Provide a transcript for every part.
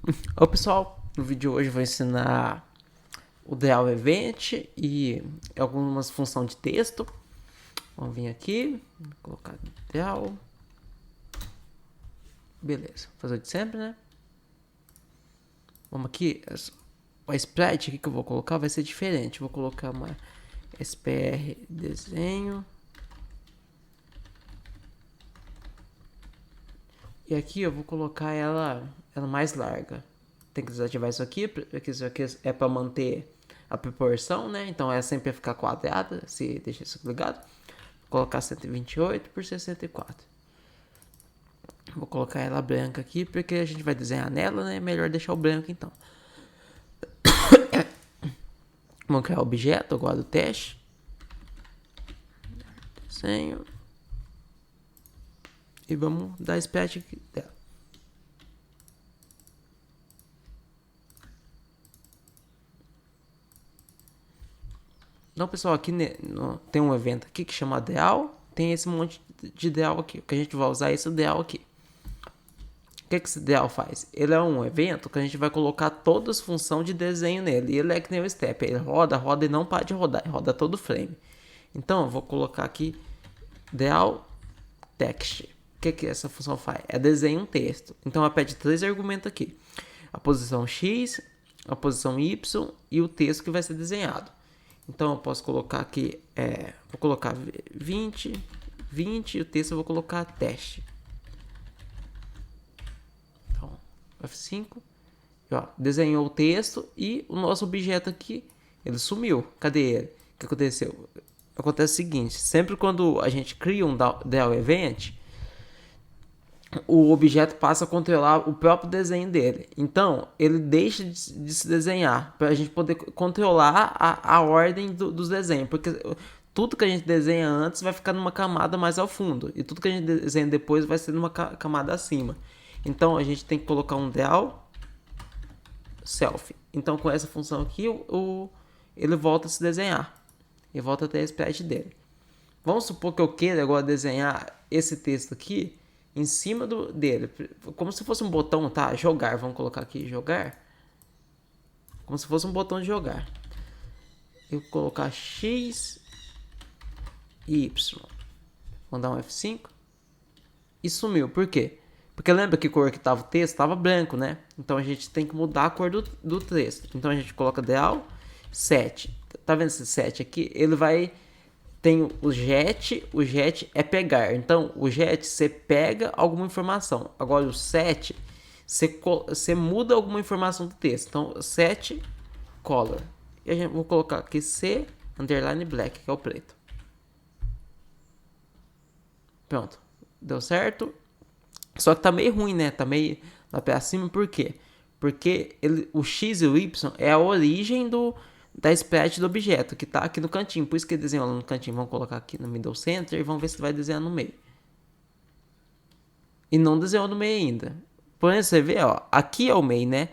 Oi pessoal, no vídeo de hoje eu vou ensinar o Draw Event e algumas funções de texto. Vamos vir aqui, colocar Draw. Beleza, fazer o de sempre, né? Vamos aqui, o sprite aqui que eu vou colocar vai ser diferente. Vou colocar uma SPR desenho. E aqui eu vou colocar ela mais larga. Tem que desativar isso aqui, porque isso aqui é para manter a proporção, né? Então é sempre ficar quadrada, se deixa isso ligado. Vou colocar 128 por 64. Vou colocar ela branca aqui, porque a gente vai desenhar nela, né? É melhor deixar o branco então. Vamos criar o objeto agora do teste. Desenho. E vamos dar sprite aqui dela. Então, pessoal, aqui tem um evento aqui que chama Deal. Tem esse monte de Deal aqui. O que a gente vai usar é esse Deal aqui. O que esse Deal faz? Ele é um evento que a gente vai colocar todas as funções de desenho nele. E ele é que nem o Step. Ele roda, roda e não para de rodar. Ele roda todo frame. Então, eu vou colocar aqui Deal Text. O que essa função faz? É desenhar um texto. Então, ela pede 3 argumentos aqui. A posição X, a posição Y e o texto que vai ser desenhado. Então eu posso colocar aqui, vou colocar 20 e o texto eu vou colocar teste. Então, F5, e, ó, desenhou o texto e o nosso objeto aqui, ele sumiu. Cadê ele? O que aconteceu? Acontece o seguinte, sempre quando a gente cria um Del Event, o objeto passa a controlar o próprio desenho dele. Então, ele deixa de se desenhar para a gente poder controlar a ordem dos desenhos. Porque tudo que a gente desenha antes vai ficar numa camada mais ao fundo. E tudo que a gente desenha depois vai ser numa camada acima. Então, a gente tem que colocar um del self. Então, com essa função aqui, ele volta a se desenhar. E volta a ter a sprite dele. Vamos supor que eu queira agora desenhar esse texto aqui em cima dele, como se fosse um botão, tá? Jogar, vamos colocar aqui, jogar. Como se fosse um botão de jogar. Eu vou colocar X e Y. Vou dar um F5. E sumiu, por quê? Porque lembra que cor que tava o texto? Tava branco, né? Então a gente tem que mudar a cor do texto. Então a gente coloca Deal 7. Tá vendo esse 7 aqui? Ele vai... Tem o jet é pegar. Então, o jet você pega alguma informação. Agora, o set, você muda alguma informação do texto. Então, set color. E a gente vou colocar aqui C underline black, que é o preto. Pronto. Deu certo. Só que tá meio ruim, né? Tá meio lá pra cima. Por quê? Porque o X e o Y é a origem da sprite do objeto, que está aqui no cantinho. Por isso que ele desenhou no cantinho. Vamos colocar aqui no middle center e vamos ver se vai desenhar no meio. E não desenhou no meio ainda. Por exemplo, você vê, ó, aqui é o meio, né?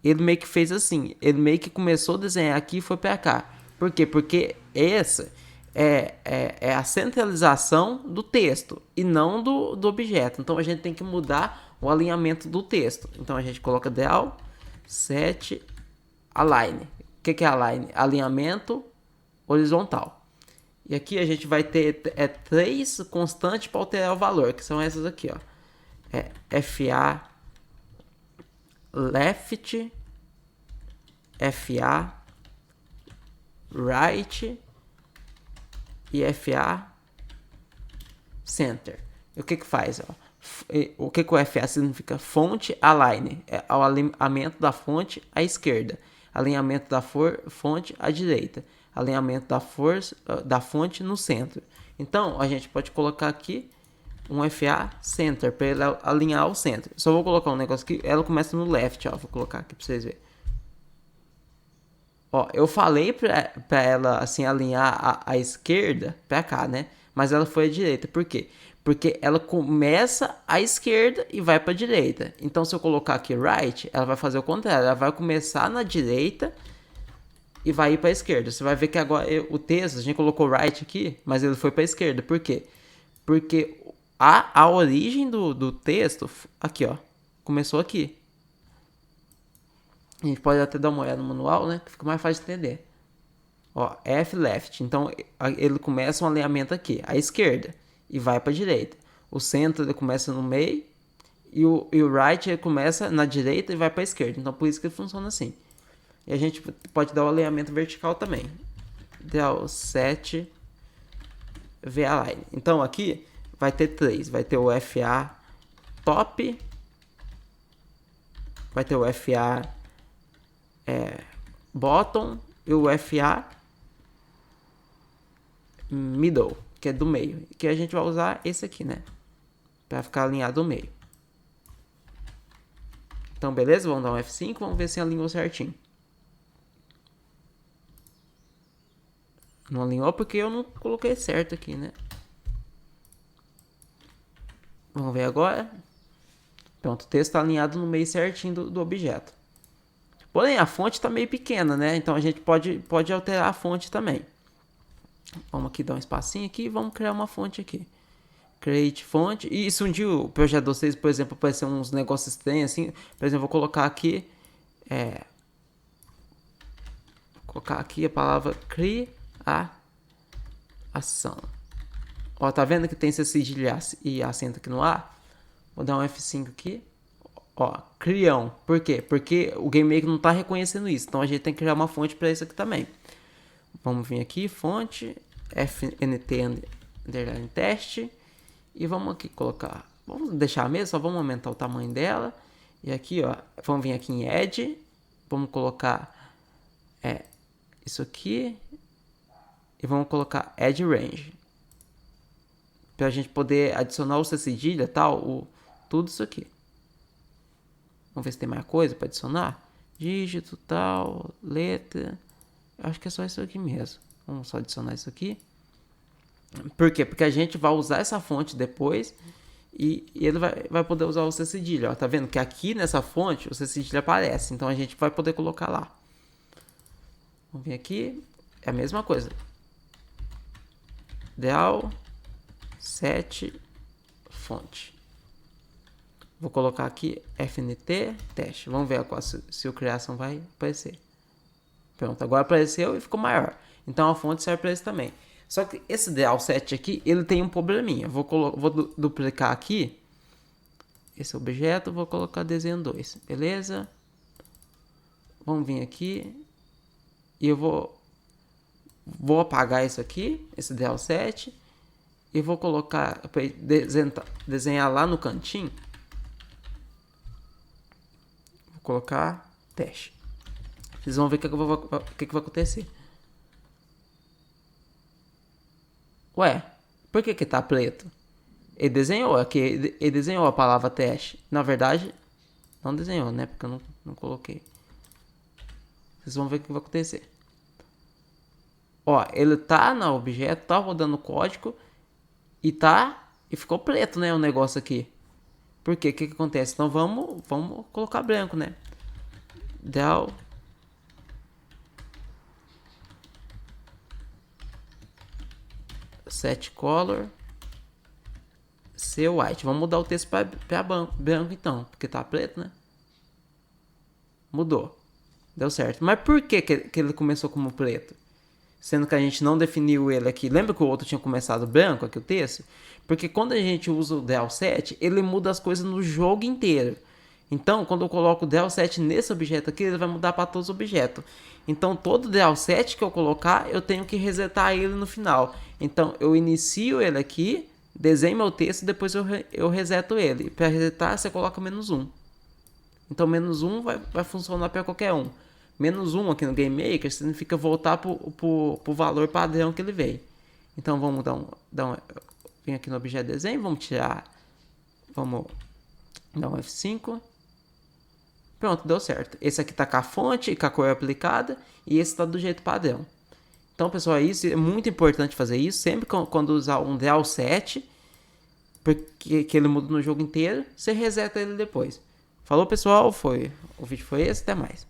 Ele meio que fez assim. Ele meio que começou a desenhar aqui e foi para cá. Por quê? Porque essa é a centralização do texto e não do objeto. Então a gente tem que mudar o alinhamento do texto. Então a gente coloca del set align. O que é align? Alinhamento horizontal. E aqui a gente vai ter 3 constantes para alterar o valor, que são essas aqui, ó. FA left, FA right e FA center. E o que faz? Ó? O que o FA significa? Fonte align. É o alinhamento da fonte à esquerda. Alinhamento da fonte à direita. Alinhamento da fonte no centro. Então, a gente pode colocar aqui um FA center para ele alinhar ao centro. Só vou colocar um negócio aqui. Ela começa no left, ó. Vou colocar aqui para vocês verem. Ó, eu falei para ela assim alinhar a esquerda para cá, né? Mas ela foi à direita. Por quê? Porque ela começa à esquerda e vai para a direita. Então, se eu colocar aqui right, ela vai fazer o contrário. Ela vai começar na direita e vai ir para a esquerda. Você vai ver que agora o texto, a gente colocou right aqui, mas ele foi para a esquerda. Por quê? Porque a origem do texto, aqui ó, começou aqui. A gente pode até dar uma olhada no manual, né? Que fica mais fácil de entender. Ó, F left. Então ele começa um alinhamento aqui, à esquerda, e vai para a direita. O centro ele começa no meio, e o right ele começa na direita e vai para a esquerda. Então por isso que ele funciona assim. E a gente pode dar o alinhamento vertical também. Del 7 V align. Então aqui vai ter 3. Vai ter o FA top. Vai ter o FA bottom. E o FA middle, que é do meio. Que a gente vai usar esse aqui, né? Para ficar alinhado no meio. Então beleza, vamos dar um F5. Vamos ver se alinhou certinho. Não alinhou porque eu não coloquei certo aqui, né? Vamos ver agora. Pronto, o texto está alinhado no meio certinho do objeto. Porém, a fonte está meio pequena, né? Então a gente pode alterar a fonte também. Vamos aqui dar um espacinho aqui e vamos criar uma fonte aqui. Create fonte. E se um dia o projeto de vocês, por exemplo, aparecer uns negócios estranhos assim, por exemplo, eu vou colocar aqui a palavra criação. Ó, tá vendo que tem esse cedilha e acento aqui no A? Vou dar um F5 aqui. Ó, crião. Por quê? Porque o GameMaker não tá reconhecendo isso. Então a gente tem que criar uma fonte para isso aqui também. Vamos vir aqui, fonte, FNT underline teste. E vamos aqui colocar. Vamos deixar mesmo, só vamos aumentar o tamanho dela. E aqui, ó, vamos vir aqui em Edge. Vamos colocar isso aqui. E vamos colocar Edge Range. Pra gente poder adicionar o C cedilha, tal, tudo isso aqui. Vamos ver se tem mais coisa para adicionar. Dígito, tal, letra. Eu acho que é só isso aqui mesmo. Vamos só adicionar isso aqui. Por quê? Porque a gente vai usar essa fonte depois e ele vai poder usar o C cedilha. Ó, tá vendo que aqui nessa fonte o C cedilha aparece. Então a gente vai poder colocar lá. Vamos vir aqui. É a mesma coisa. Del 7 fonte. Vou colocar aqui FNT teste. Vamos ver agora se o criação vai aparecer. Pronto, agora apareceu e ficou maior. Então a fonte serve para isso também. Só que esse Del7 aqui, ele tem um probleminha. Vou duplicar aqui esse objeto, vou colocar desenho 2, beleza? Vamos vir aqui e eu vou apagar isso aqui, esse Del7, e vou colocar para desenhar lá no cantinho. Vou colocar teste. Vocês vão ver o que vai acontecer. Ué, por que tá preto? Ele desenhou aqui, ele desenhou a palavra teste. Na verdade, não desenhou, né? Porque eu não coloquei. Vocês vão ver o que vai acontecer. Ó, ele tá no objeto, tá rodando o código e ficou preto, né, o negócio aqui. Por quê? O que acontece? Então vamos colocar branco, né? Del set color C white. Vamos mudar o texto para branco então, porque tá preto, né? Mudou. Deu certo. Mas por que ele começou como preto? Sendo que a gente não definiu ele aqui. Lembra que o outro tinha começado branco aqui o texto? Porque quando a gente usa o Del7, ele muda as coisas no jogo inteiro. Então, quando eu coloco o Del7 nesse objeto aqui, ele vai mudar para todos os objetos. Então, todo Del7 que eu colocar, eu tenho que resetar ele no final. Então, eu inicio ele aqui, desenho meu texto, depois eu reseto ele. Para resetar, você coloca -1. Então, -1 vai funcionar para qualquer um. -1 aqui no GameMaker significa voltar pro valor padrão que ele veio. Então, vamos vem aqui no objeto desenho, vamos dar um F5. Pronto, deu certo. Esse aqui tá com a fonte e com a cor aplicada, e esse tá do jeito padrão. Então, pessoal, isso é muito importante fazer isso, sempre quando usar um Del7, porque ele muda no jogo inteiro, você reseta ele depois. Falou, pessoal, o vídeo foi esse, até mais.